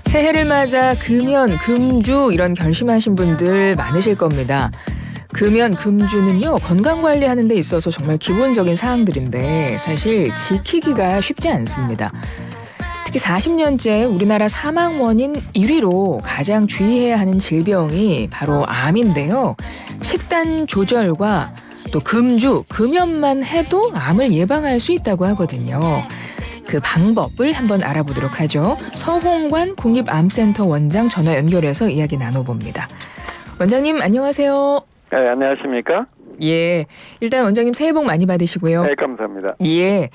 새해를 맞아 금연, 금주 이런 결심하신 분들 많으실 겁니다. 금연, 금주는요 건강관리하는 데 있어서 정말 기본적인 사항들인데 사실 지키기가 쉽지 않습니다. 특히 40년째 우리나라 사망 원인 1위로 가장 주의해야 하는 질병이 바로 암인데요. 식단 조절과 또 금주, 금연만 해도 암을 예방할 수 있다고 하거든요. 그 방법을 한번 알아보도록 하죠. 서홍관 국립암센터 원장 전화 연결해서 이야기 나눠봅니다. 원장님 안녕하세요. 네, 안녕하십니까? 예, 일단 원장님 새해 복 많이 받으시고요. 네, 감사합니다. 예,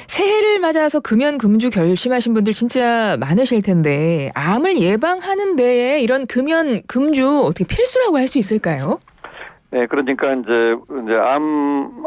새해를 맞아서 금연, 금주 결심하신 분들 진짜 많으실 텐데 암을 예방하는 데에 이런 금연, 금주 어떻게 필수라고 할 수 있을까요? 네, 그러니까 이제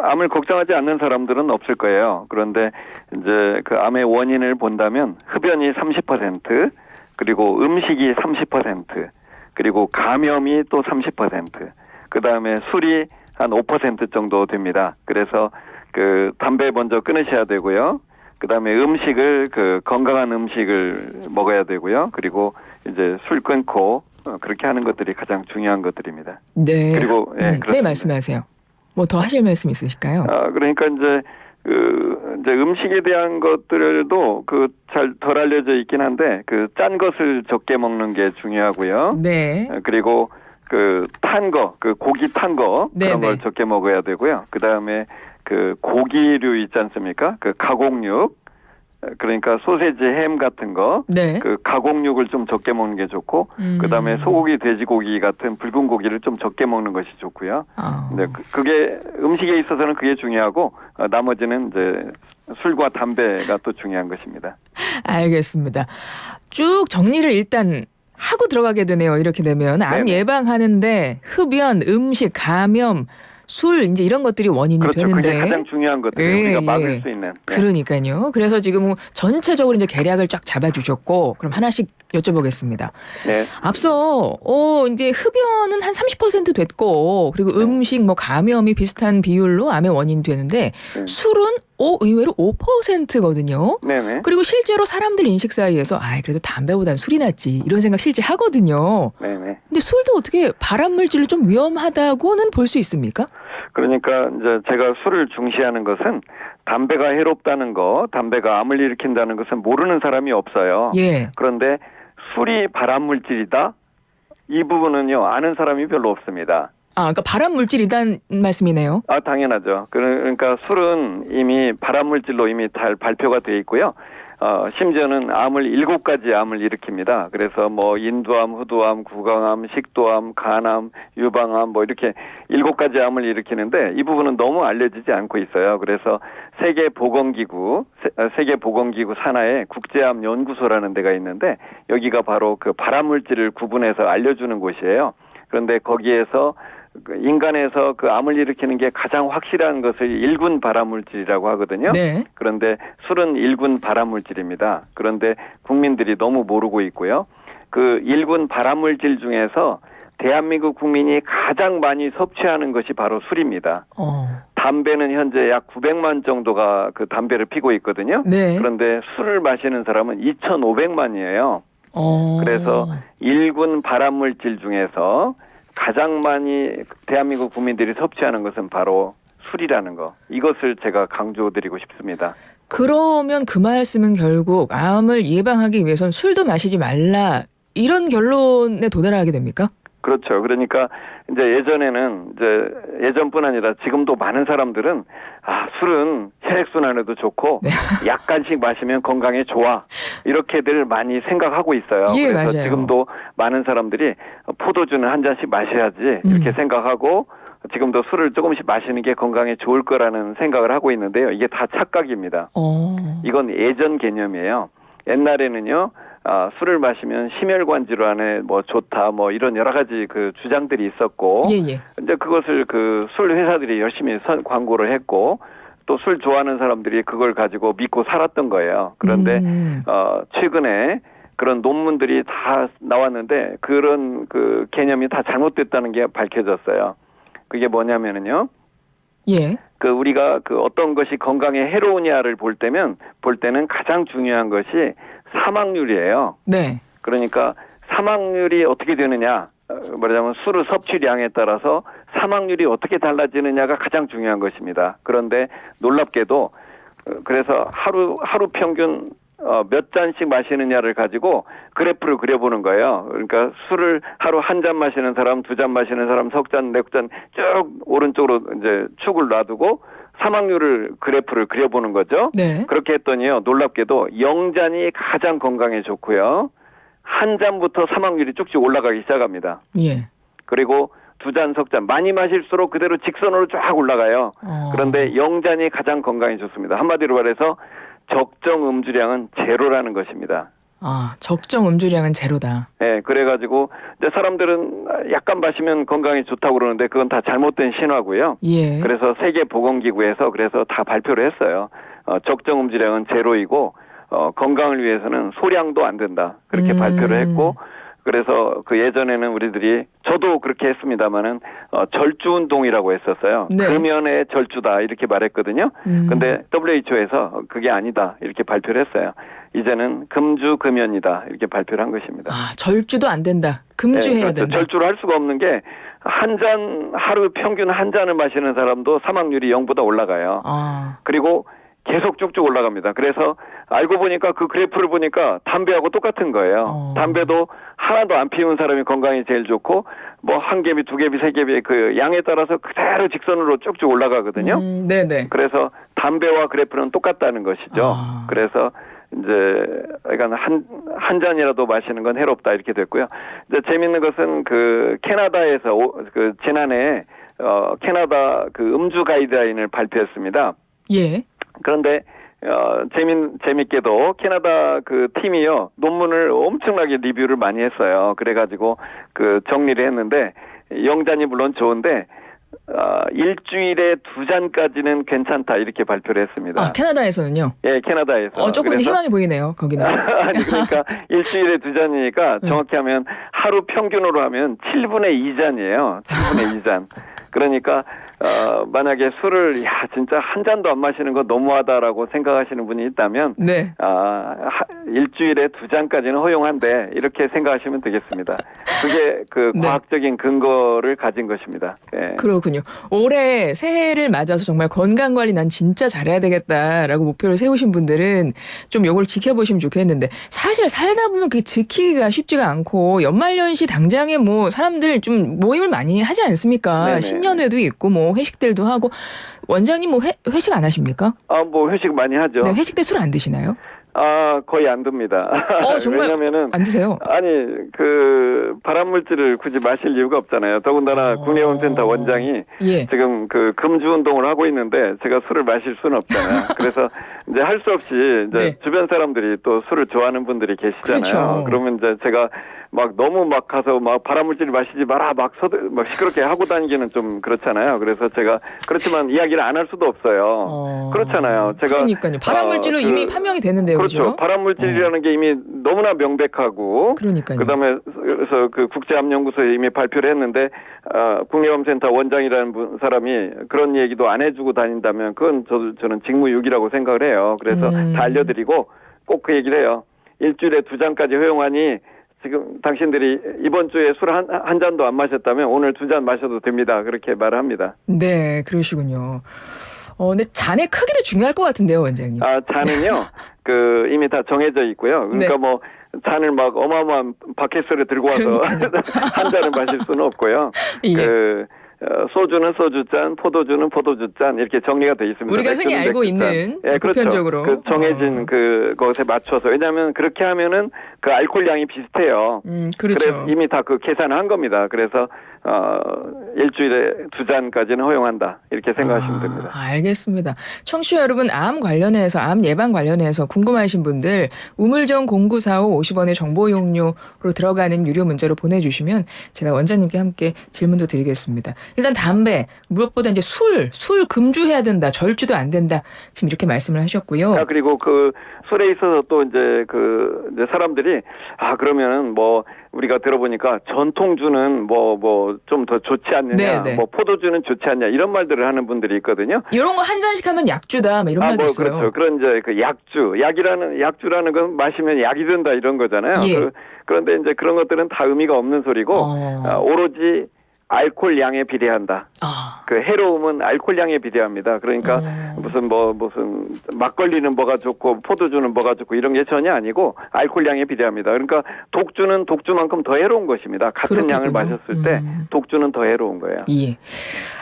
암을 걱정하지 않는 사람들은 없을 거예요. 그런데 이제 그 암의 원인을 본다면 흡연이 30%, 그리고 음식이 30%, 그리고 감염이 또 30%, 그 다음에 술이 한 5% 정도 됩니다. 그래서 그 담배 먼저 끊으셔야 되고요. 그 다음에 음식을 건강한 음식을 먹어야 되고요. 그리고 이제 술 끊고 그렇게 하는 것들이 가장 중요한 것들입니다. 네. 그리고 네, 말씀하세요. 뭐 더 하실 말씀 있으실까요? 그러니까 이제 음식에 대한 것들도 잘 덜 알려져 있긴 한데 짠 것을 적게 먹는 게 중요하고요. 네. 그리고 탄 거, 고기 탄 거 그런 걸 적게 먹어야 되고요. 그 다음에 고기류 있지 않습니까? 가공육. 그러니까 소세지, 햄 같은 거, 네. 가공육을 좀 적게 먹는 게 좋고, 그다음에 소고기, 돼지고기 같은 붉은 고기를 좀 적게 먹는 것이 좋고요. 근데 그게 음식에 있어서는 그게 중요하고, 나머지는 이제 술과 담배가 또 중요한 것입니다. 알겠습니다. 쭉 정리를 일단 하고 들어가게 되네요. 이렇게 되면 암 예방하는데 흡연, 음식, 감염, 술 이제 이런 것들이 원인이 그렇죠. 되는데 그게 가장 중요한 것들이에요. 우리가 막을 수 있는. 그러니까요. 그래서 지금 전체적으로 이제 계략을 쫙 잡아주셨고 그럼 하나씩 여쭤보겠습니다. 네. 앞서 이제 흡연은 한 30% 됐고 그리고 음식 뭐 감염이 비슷한 비율로 암의 원인이 되는데 술은 의외로 5%거든요. 네네. 그리고 실제로 사람들 인식 사이에서 그래도 담배보단 술이 낫지 이런 생각 실제 하거든요. 네네. 근데 술도 어떻게 발암 물질로 좀 위험하다고는 볼 수 있습니까? 그러니까 이제 제가 술을 중시하는 것은 담배가 해롭다는 거, 담배가 암을 일으킨다는 것은 모르는 사람이 없어요. 예. 그런데 술이 발암 물질이다? 이 부분은요, 아는 사람이 별로 없습니다. 그러니까 발암 물질이란 말씀이네요. 당연하죠. 그러니까 술은 이미 발암 물질로 이미 잘 발표가 돼 있고요. 심지어는 7가지 암을 일으킵니다. 그래서 뭐 인두암, 후두암, 구강암, 식도암, 간암, 유방암 이렇게 7가지 암을 일으키는데 이 부분은 너무 알려지지 않고 있어요. 그래서 세계보건기구 산하에 국제암 연구소라는 데가 있는데 여기가 바로 발암 물질을 구분해서 알려주는 곳이에요. 그런데 거기에서 인간에서 암을 일으키는 게 가장 확실한 것을 1군 발암물질이라고 하거든요. 네. 그런데 술은 1군 발암물질입니다. 그런데 국민들이 너무 모르고 있고요. 1군 발암물질 중에서 대한민국 국민이 가장 많이 섭취하는 것이 바로 술입니다. 담배는 현재 약 900만 정도가 담배를 피고 있거든요. 네. 그런데 술을 마시는 사람은 2,500만이에요. 그래서 1군 발암물질 중에서 가장 많이 대한민국 국민들이 섭취하는 것은 바로 술이라는 거. 이것을 제가 강조드리고 싶습니다. 그러면 그 말씀은 결국 암을 예방하기 위해서는 술도 마시지 말라 이런 결론에 도달하게 됩니까? 그렇죠. 그러니까 이제 예전뿐 아니라 지금도 많은 사람들은 술은 혈액순환에도 좋고 약간씩 마시면 건강에 좋아 이렇게들 많이 생각하고 있어요. 예, 그래서 맞아요. 지금도 많은 사람들이 포도주는 한 잔씩 마셔야지 이렇게 생각하고 지금도 술을 조금씩 마시는 게 건강에 좋을 거라는 생각을 하고 있는데요. 이게 다 착각입니다. 이건 예전 개념이에요. 옛날에는요. 술을 마시면 심혈관 질환에 좋다 이런 여러 가지 주장들이 있었고 이제 그것을 술 회사들이 열심히 광고를 했고 또 술 좋아하는 사람들이 그걸 가지고 믿고 살았던 거예요. 그런데 최근에 그런 논문들이 다 나왔는데 그런 개념이 다 잘못됐다는 게 밝혀졌어요. 그게 뭐냐면은요. 우리가 어떤 것이 건강에 해로우냐를 볼 때는 가장 중요한 것이 사망률이에요. 네. 그러니까 사망률이 어떻게 되느냐, 말하자면 술의 섭취량에 따라서 사망률이 어떻게 달라지느냐가 가장 중요한 것입니다. 그런데 놀랍게도 그래서 하루 평균 몇 잔씩 마시느냐를 가지고 그래프를 그려보는 거예요. 그러니까 술을 하루 한 잔 마시는 사람, 두 잔 마시는 사람, 석 잔, 네 잔 쭉 오른쪽으로 이제 축을 놔두고 사망률을 그래프를 그려보는 거죠. 네. 그렇게 했더니요, 놀랍게도 0잔이 가장 건강에 좋고요. 한 잔부터 사망률이 쭉쭉 올라가기 시작합니다. 예. 그리고 두 잔, 석 잔 많이 마실수록 그대로 직선으로 쫙 올라가요. 그런데 0잔이 가장 건강에 좋습니다. 한마디로 말해서 적정 음주량은 제로라는 것입니다. 아, 적정 음주량은 제로다. 네, 그래가지고 이제 사람들은 약간 마시면 건강에 좋다고 그러는데 그건 다 잘못된 신화고요. 예. 그래서 세계보건기구에서 그래서 다 발표를 했어요. 적정 음주량은 제로이고 건강을 위해서는 소량도 안 된다. 그렇게 발표를 했고, 그래서 그 예전에는 우리들이 저도 그렇게 했습니다마는 절주 운동이라고 했었어요. 네. 금연의 절주다 이렇게 말했거든요. 근데 WHO에서 그게 아니다 이렇게 발표를 했어요. 이제는 금주 금연이다 이렇게 발표를 한 것입니다. 아, 절주도 안 된다. 금주해야 네, 그렇죠. 된다. 절주를 할 수가 없는 게 한 잔 하루 평균 한 잔을 마시는 사람도 사망률이 0보다 올라가요. 아. 그리고 계속 쭉쭉 올라갑니다. 그래서 알고 보니까 그 그래프를 보니까 담배하고 똑같은 거예요. 담배도 하나도 안 피운 사람이 건강이 제일 좋고 뭐 한 갭이 두 갭이 세 갭이 그 양에 따라서 그대로 직선으로 쭉쭉 올라가거든요. 네네. 그래서 담배와 그래프는 똑같다는 것이죠. 그래서 이제 그러니까 한 잔이라도 마시는 건 해롭다 이렇게 됐고요. 이제 재밌는 것은 그 캐나다에서 그 지난해 캐나다 그 음주 가이드라인을 발표했습니다. 예. 그런데 재밌게도 캐나다 그 팀이요 논문을 엄청나게 리뷰를 많이 했어요. 그래가지고 그 정리를 했는데 0잔이 물론 좋은데 일주일에 2잔까지는 괜찮다 이렇게 발표를 했습니다. 아, 캐나다에서는요? 예, 캐나다에서. 조금 그래서, 희망이 보이네요, 거기는. 아니, 그러니까 일주일에 2잔이니까 정확히 하면 하루 평균으로 하면 7분의 2잔이에요. 7분의 2잔. 그러니까 만약에 술을 진짜 한 잔도 안 마시는 거 너무하다라고 생각하시는 분이 있다면 네. 일주일에 2잔까지는 허용한데 이렇게 생각하시면 되겠습니다. 그게 그 네. 과학적인 근거를 가진 것입니다. 예. 그렇군요. 올해 새해를 맞아서 정말 건강관리 난 진짜 잘해야 되겠다라고 목표를 세우신 분들은 좀 요걸 지켜보시면 좋겠는데 사실 살다 보면 그게 지키기가 쉽지가 않고 연말연시 당장에 뭐 사람들 좀 모임을 많이 하지 않습니까? 네네. 신년회도 있고 뭐 회식들도 하고 원장님 뭐 회식 안 하십니까? 뭐 회식 많이 하죠. 네, 회식 때 술 안 드시나요? 거의 안 듭니다. 정말 왜냐면은 안 드세요? 아니 그 발암물질을 굳이 마실 이유가 없잖아요. 더군다나 국내원센터 원장이 예. 지금 그 금주 운동을 하고 있는데 제가 술을 마실 수는 없잖아요. 그래서 이제 할 수 없이 이제 네. 주변 사람들이 또 술을 좋아하는 분들이 계시잖아요. 그렇죠. 그러면 이제 제가 막 너무 막 가서 막 발암물질 마시지 마라 막 시끄럽게 하고 다니기는 좀 그렇잖아요. 그래서 제가 그렇지만 이야기를 안 할 수도 없어요. 그렇잖아요. 제가 그러니까요. 발암물질로 이미 판명이 되는데요. 그렇죠. 발암물질이라는 게 이미 너무나 명백하고 그러니까요. 그다음에 그래서 그 국제암연구소에 이미 발표를 했는데 국내암센터 원장이라는 사람이 그런 얘기도 안 해주고 다닌다면 그건 저는 직무유기라고 생각을 해요. 그래서 다 알려드리고 꼭 그 얘기를 해요. 일주일에 2잔까지 허용하니 지금 당신들이 이번 주에 술 한 잔도 안 마셨다면 오늘 2잔 마셔도 됩니다. 그렇게 말을 합니다. 네, 그러시군요. 근데 잔의 크기도 중요할 것 같은데요, 원장님. 잔은요, 이미 다 정해져 있고요. 그러니까 네. 뭐, 잔을 막 어마어마한 바켓을 들고 와서 한 잔을 마실 수는 없고요. 예. 소주는 소주잔, 포도주는 포도주잔 이렇게 정리가 돼 있습니다. 우리가 흔히 알고 있는 보편적으로. 그렇죠. 그 정해진 그것에 맞춰서 왜냐하면 그렇게 하면은 그 알코올량이 비슷해요. 그렇죠. 그래서 이미 다 그 계산을 한 겁니다. 그래서 일주일에 2잔까지는 허용한다 이렇게 생각하시면 됩니다. 알겠습니다. 청취자 여러분 암 관련해서 암 예방 관련해서 궁금하신 분들 우물정 0945 50원의 정보 용료로 들어가는 유료 문자로 보내주시면 제가 원장님께 함께 질문도 드리겠습니다. 일단 담배, 무엇보다 이제 술 금주해야 된다. 절주도 안 된다. 지금 이렇게 말씀을 하셨고요. 그리고 그 술에 있어서 또 이제 이제 사람들이 그러면은 뭐 우리가 들어보니까 전통주는 뭐 좀 더 좋지 않느냐, 네네. 뭐 포도주는 좋지 않냐 이런 말들을 하는 분들이 있거든요. 이런 거 한 잔씩 하면 약주다. 뭐 이런 말도 있어요. 그렇죠. 그런 이제 그 약주라는 건 마시면 약이 된다 이런 거잖아요. 예. 그런데 이제 그런 것들은 다 의미가 없는 소리고 오로지 알코올량에 비례한다. 그 해로움은 알코올량에 비례합니다. 그러니까 무슨 막걸리는 뭐가 좋고 포도주는 뭐가 좋고 이런 게 전혀 아니고 알코올량에 비례합니다. 그러니까 독주는 독주만큼 더 해로운 것입니다. 같은 양을 마셨을 때 독주는 더 해로운 거예요. 예.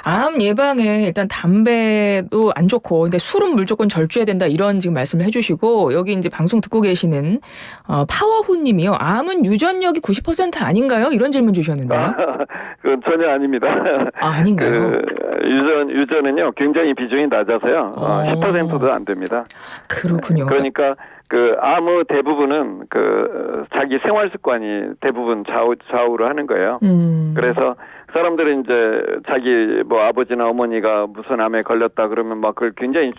암 예방에 일단 담배도 안 좋고 근데 술은 무조건 절주해야 된다 이런 지금 말씀을 해주시고 여기 이제 방송 듣고 계시는 파워훈님이요. 암은 유전력이 90% 아닌가요? 이런 질문 주셨는데요. 그건 전혀 아닙니다. 아닌가요? 유전은요 굉장히 비중이 낮아서요. 10%도 안 됩니다. 그렇군요. 그러니까 그 암의 대부분은 자기 생활 습관이 대부분 좌우를 하는 거예요. 그래서 사람들은 이제 자기 아버지나 어머니가 무슨 암에 걸렸다 그러면 막 그걸 굉장히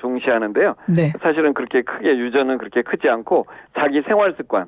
중시하는데요. 네. 사실은 그렇게 크게 유전은 그렇게 크지 않고 자기 생활 습관,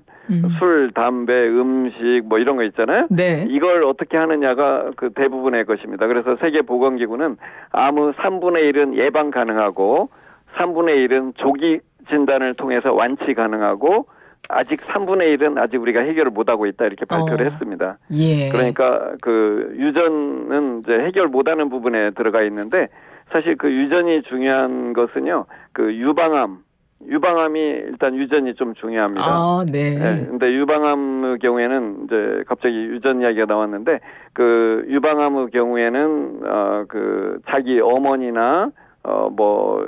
술, 담배, 음식 뭐 이런 거 있잖아요. 네. 이걸 어떻게 하느냐가 그 대부분의 것입니다. 그래서 세계보건기구는 암의 3분의 1은 예방 가능하고 3분의 1은 조기 진단을 통해서 완치 가능하고 아직 3분의 1은 아직 우리가 해결을 못하고 있다 이렇게 발표를 했습니다. 예. 그러니까 그 유전은 이제 해결 못하는 부분에 들어가 있는데 사실 그 유전이 중요한 것은요. 그 유방암이 일단 유전이 좀 중요합니다. 네. 네. 근데 유방암의 경우에는 이제 갑자기 유전 이야기가 나왔는데 그 유방암의 경우에는 그 자기 어머니나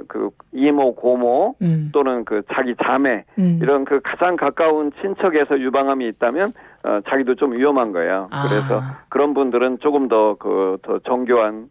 그 이모, 고모 또는 그 자기 자매 이런 그 가장 가까운 친척에서 유방암이 있다면 자기도 좀 위험한 거예요. 그래서 그런 분들은 조금 더 정교한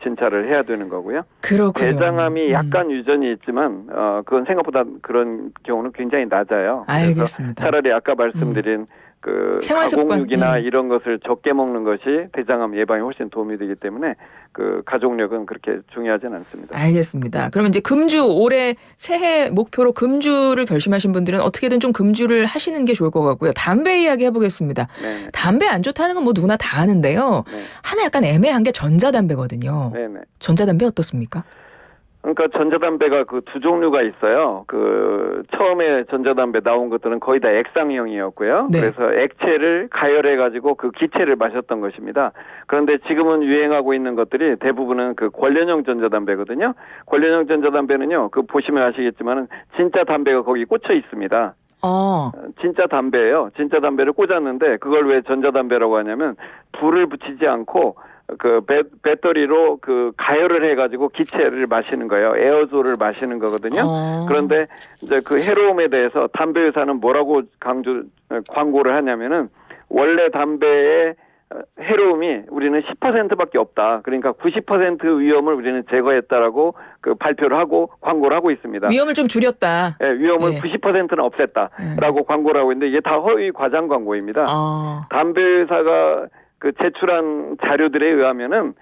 진찰을 해야 되는 거고요. 그렇군요. 대장암이 약간 유전이 있지만 그건 생각보다 그런 경우는 굉장히 낮아요. 알겠습니다. 차라리 아까 말씀드린 그 가공육이나 이런 것을 적게 먹는 것이 대장암 예방에 훨씬 도움이 되기 때문에 그 가족력은 그렇게 중요하진 않습니다. 알겠습니다. 그러면 이제 금주 올해 새해 목표로 금주를 결심하신 분들은 어떻게든 좀 금주를 하시는 게 좋을 것 같고요. 담배 이야기 해보겠습니다. 네네. 담배 안 좋다는 건 뭐 누구나 다 아는데요. 네. 하나 약간 애매한 게 전자담배거든요. 네네. 전자담배 어떻습니까? 그러니까 전자담배가 그 두 종류가 있어요. 그 처음에 전자담배 나온 것들은 거의 다 액상형이었고요. 네. 그래서 액체를 가열해가지고 그 기체를 마셨던 것입니다. 그런데 지금은 유행하고 있는 것들이 대부분은 그 관련형 전자담배거든요. 관련형 전자담배는요, 그 보시면 아시겠지만은 진짜 담배가 거기 꽂혀 있습니다. 진짜 담배예요. 진짜 담배를 꽂았는데 그걸 왜 전자담배라고 하냐면 불을 붙이지 않고 그 배터리로 그 가열을 해가지고 기체를 마시는 거예요. 에어졸을 마시는 거거든요. 그런데 이제 그 해로움에 대해서 담배 회사는 뭐라고 광고를 하냐면은 원래 담배의 해로움이 우리는 10%밖에 없다. 그러니까 90% 위험을 우리는 제거했다라고 그 발표를 하고 광고를 하고 있습니다. 위험을 좀 줄였다. 네, 위험을 90%는 없앴다라고 광고를 하고 있는데 이게 다 허위 과장 광고입니다. 담배 회사가 그 제출한 자료들에 의하면은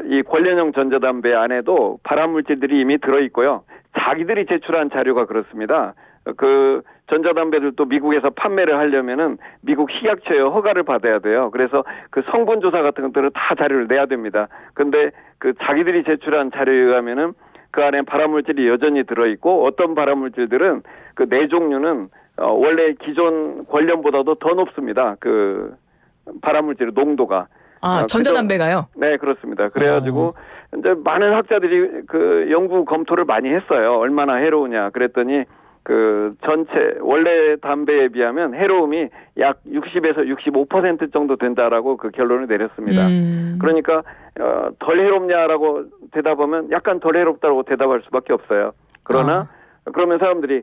이 관련형 전자담배 안에도 발암물질들이 이미 들어있고요. 자기들이 제출한 자료가 그렇습니다. 그 전자담배들도 미국에서 판매를 하려면은 미국 식약처에 허가를 받아야 돼요. 그래서 그 성분 조사 같은 것들을 다 자료를 내야 됩니다. 근데 그 자기들이 제출한 자료에 의하면은 그 안에 발암물질이 여전히 들어있고 어떤 발암물질들은 그 네 종류는 원래 기존 관련보다도 더 높습니다. 그 발암물질의 농도가. 전자담배가요? 네, 그렇습니다. 그래가지고 이제 많은 학자들이 그 연구 검토를 많이 했어요. 얼마나 해로우냐. 그랬더니 그 전체 원래 담배에 비하면 해로움이 약 60에서 65% 정도 된다라고 그 결론을 내렸습니다. 그러니까 덜 해롭냐라고 대답하면 약간 덜 해롭다고 대답할 수밖에 없어요. 그러나 그러면 사람들이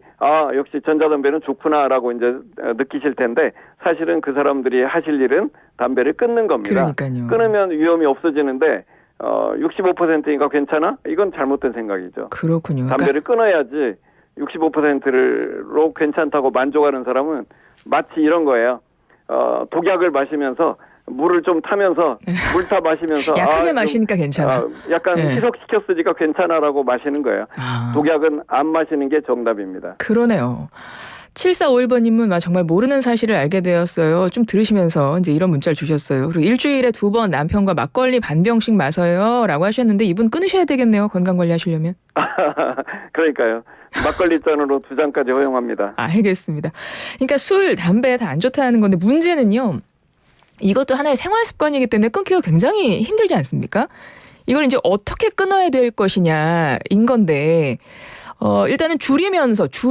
역시 전자담배는 좋구나라고 이제 느끼실 텐데 사실은 그 사람들이 하실 일은 담배를 끊는 겁니다. 그러니까요. 끊으면 위험이 없어지는데 65%니까 괜찮아? 이건 잘못된 생각이죠. 그렇군요. 담배를 끊어야지 65%로 괜찮다고 만족하는 사람은 마치 이런 거예요. 독약을 마시면서 물을 좀 타면서 물 타 마시면서 약하게 마시니까 괜찮아. 약간 희석시켰으니까 괜찮아라고 마시는 거예요. 독약은 안 마시는 게 정답입니다. 그러네요. 7451번님은 정말 모르는 사실을 알게 되었어요. 좀 들으시면서 이제 이런 문자를 주셨어요. 그리고 일주일에 2번 남편과 막걸리 반 병씩 마셔요 라고 하셨는데 이분 끊으셔야 되겠네요. 건강관리 하시려면. 그러니까요. 막걸리 잔으로 2잔까지 허용합니다. 알겠습니다. 그러니까 술, 담배 다 안 좋다는 건데 문제는요. 이것도 하나의 생활 습관이기 때문에 끊기가 굉장히 힘들지 않습니까? 이걸 이제 어떻게 끊어야 될 것이냐인 건데 일단은 줄여나가면서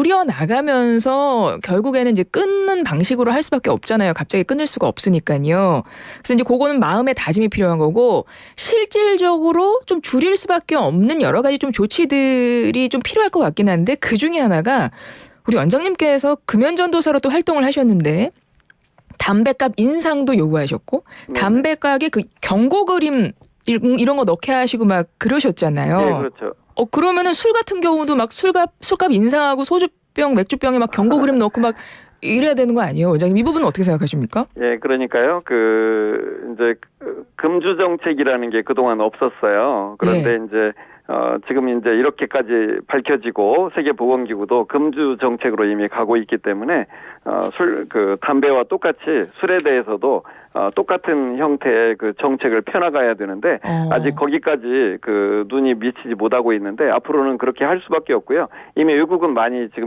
결국에는 이제 끊는 방식으로 할 수밖에 없잖아요. 갑자기 끊을 수가 없으니까요. 그래서 이제 그거는 마음의 다짐이 필요한 거고 실질적으로 좀 줄일 수밖에 없는 여러 가지 좀 조치들이 좀 필요할 것 같긴 한데 그 중에 하나가 우리 원장님께서 금연전도사로 또 활동을 하셨는데 담배값 인상도 요구하셨고 담배가게 그 경고 그림 이런 거 넣게 하시고 막 그러셨잖아요. 네, 그렇죠. 그러면은 술 같은 경우도 막 술값 인상하고 소주병, 맥주병에 막 경고 그림 넣고 막 이래야 되는 거 아니에요, 원장님? 이 부분은 어떻게 생각하십니까? 예, 그러니까요. 이제 금주 정책이라는 게 그동안 없었어요. 그런데 이제 지금 이제 이렇게까지 밝혀지고 세계보건기구도 금주 정책으로 이미 가고 있기 때문에 담배와 똑같이 술에 대해서도 똑같은 형태의 그 정책을 펴나가야 되는데 아직 거기까지 눈이 미치지 못하고 있는데 앞으로는 그렇게 할 수밖에 없고요. 이미 외국은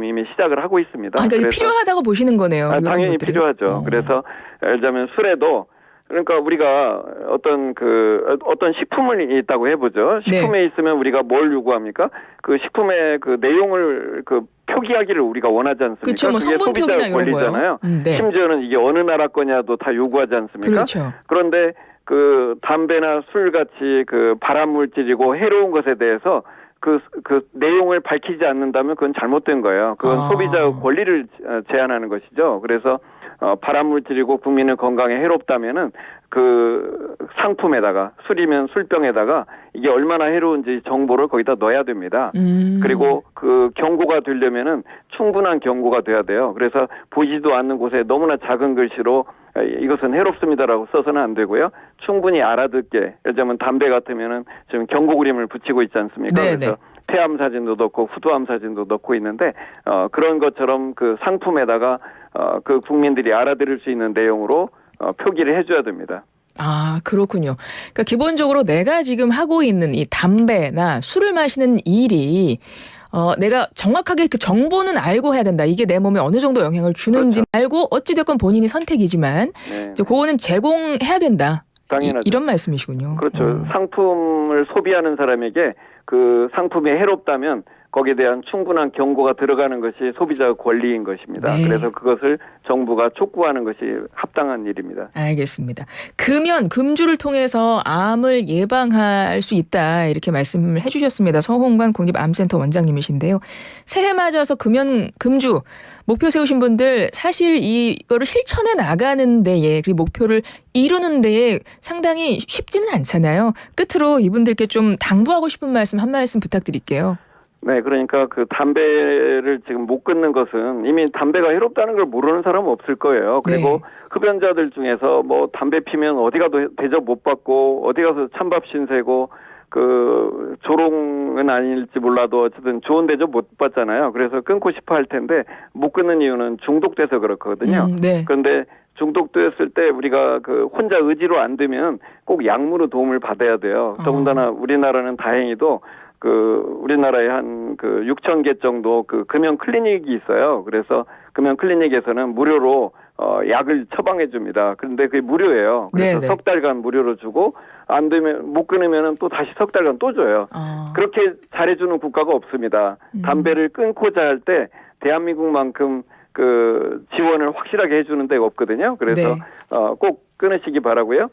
이미 시작을 하고 있습니다. 그러니까 그래서 필요하다고 보시는 거네요. 당연히 것들이. 필요하죠. 그래서 예를 들면 술에도 그러니까 우리가 어떤 식품이 있다고 해보죠. 식품에 있으면 우리가 뭘 요구합니까? 그 식품의 그 내용을 표기하기를 우리가 원하지 않습니까? 그렇죠. 뭐 성분 그게 표기나 소비자 권리잖아요. 심지어는 이게 어느 나라 거냐도 다 요구하지 않습니까? 그렇죠. 그런데 담배나 술 같이 발암 물질이고 해로운 것에 대해서 그 내용을 밝히지 않는다면 그건 잘못된 거예요. 그건 소비자 권리를 제한하는 것이죠. 그래서 발암물질이고 국민의 건강에 해롭다면은 그 상품에다가 술이면 술병에다가 이게 얼마나 해로운지 정보를 거기다 넣어야 됩니다. 그리고 그 경고가 되려면은 충분한 경고가 돼야 돼요. 그래서 보이지도 않는 곳에 너무나 작은 글씨로 이것은 해롭습니다라고 써서는 안 되고요. 충분히 알아듣게. 예를 들면 담배 같으면은 지금 경고 그림을 붙이고 있지 않습니까? 네네. 그래서 폐암 사진도 넣고 후두암 사진도 넣고 있는데 그런 것처럼 그 상품에다가 그 국민들이 알아들을 수 있는 내용으로 표기를 해줘야 됩니다. 아, 그렇군요. 그러니까 기본적으로 내가 지금 하고 있는 이 담배나 술을 마시는 일이 내가 정확하게 그 정보는 알고 해야 된다. 이게 내 몸에 어느 정도 영향을 주는지 알고 어찌됐건 본인이 선택이지만 이제 그거는 제공해야 된다. 당연하죠. 이런 말씀이시군요. 그렇죠. 상품을 소비하는 사람에게 그 상품이 해롭다면 거기에 대한 충분한 경고가 들어가는 것이 소비자의 권리인 것입니다. 네. 그래서 그것을 정부가 촉구하는 것이 합당한 일입니다. 알겠습니다. 금주를 통해서 암을 예방할 수 있다 이렇게 말씀을 해주셨습니다. 서홍관 국립암센터 원장님이신데요. 새해 맞아서 금주 목표 세우신 분들 사실 이거를 실천해 나가는 데에 그리고 목표를 이루는 데에 상당히 쉽지는 않잖아요. 끝으로 이분들께 좀 당부하고 싶은 말씀 한 말씀 부탁드릴게요. 네, 그러니까 담배를 지금 못 끊는 것은 이미 담배가 해롭다는 걸 모르는 사람은 없을 거예요. 그리고 흡연자들 중에서 담배 피면 어디 가도 대접 못 받고 어디 가서 찬밥 신세고 조롱은 아닐지 몰라도 어쨌든 좋은 대접 못 받잖아요. 그래서 끊고 싶어 할 텐데 못 끊는 이유는 중독돼서 그렇거든요. 그런데 중독됐을 때 우리가 혼자 의지로 안 되면 꼭 약물로 도움을 받아야 돼요. 더군다나 우리나라는 다행히도 우리나라에 한 6,000개 정도 금연 클리닉이 있어요. 그래서 금연 클리닉에서는 무료로 약을 처방해 줍니다. 그런데 그게 무료예요. 그래서 석 달간 무료로 주고 안 되면 못 끊으면은 또 다시 석 달간 또 줘요. 그렇게 잘해주는 국가가 없습니다. 담배를 끊고자 할 때 대한민국만큼 지원을 확실하게 해주는 데가 없거든요. 그래서 꼭 끊으시기 바라고요.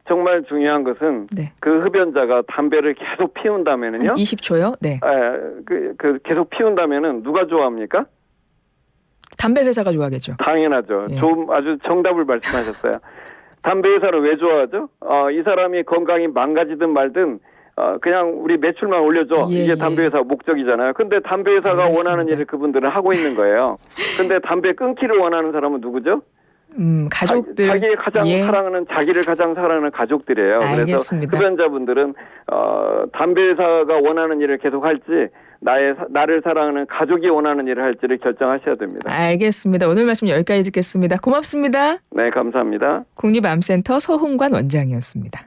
정말 중요한 것은 그 흡연자가 담배를 계속 피운다면은요. 20초요? 네. 계속 피운다면은 누가 좋아합니까? 담배 회사가 좋아하겠죠. 당연하죠. 아주 정답을 말씀하셨어요. 담배 회사를 왜 좋아하죠? 이 사람이 건강이 망가지든 말든 그냥 우리 매출만 올려줘. 이게 담배 회사 목적이잖아요. 근데 담배 회사가 원하는 일을 그분들은 하고 있는 거예요. 근데 담배 끊기를 원하는 사람은 누구죠? 가족들. 자기 가장 사랑하는 자기를 가장 사랑하는 가족들이에요. 알겠습니다. 그래서 흡연자분들은 담배 회사가 원하는 일을 계속 할지 나를 사랑하는 가족이 원하는 일을 할지를 결정하셔야 됩니다. 알겠습니다. 오늘 말씀 여기까지 듣겠습니다. 고맙습니다. 네, 감사합니다. 국립암센터 서홍관 원장이었습니다.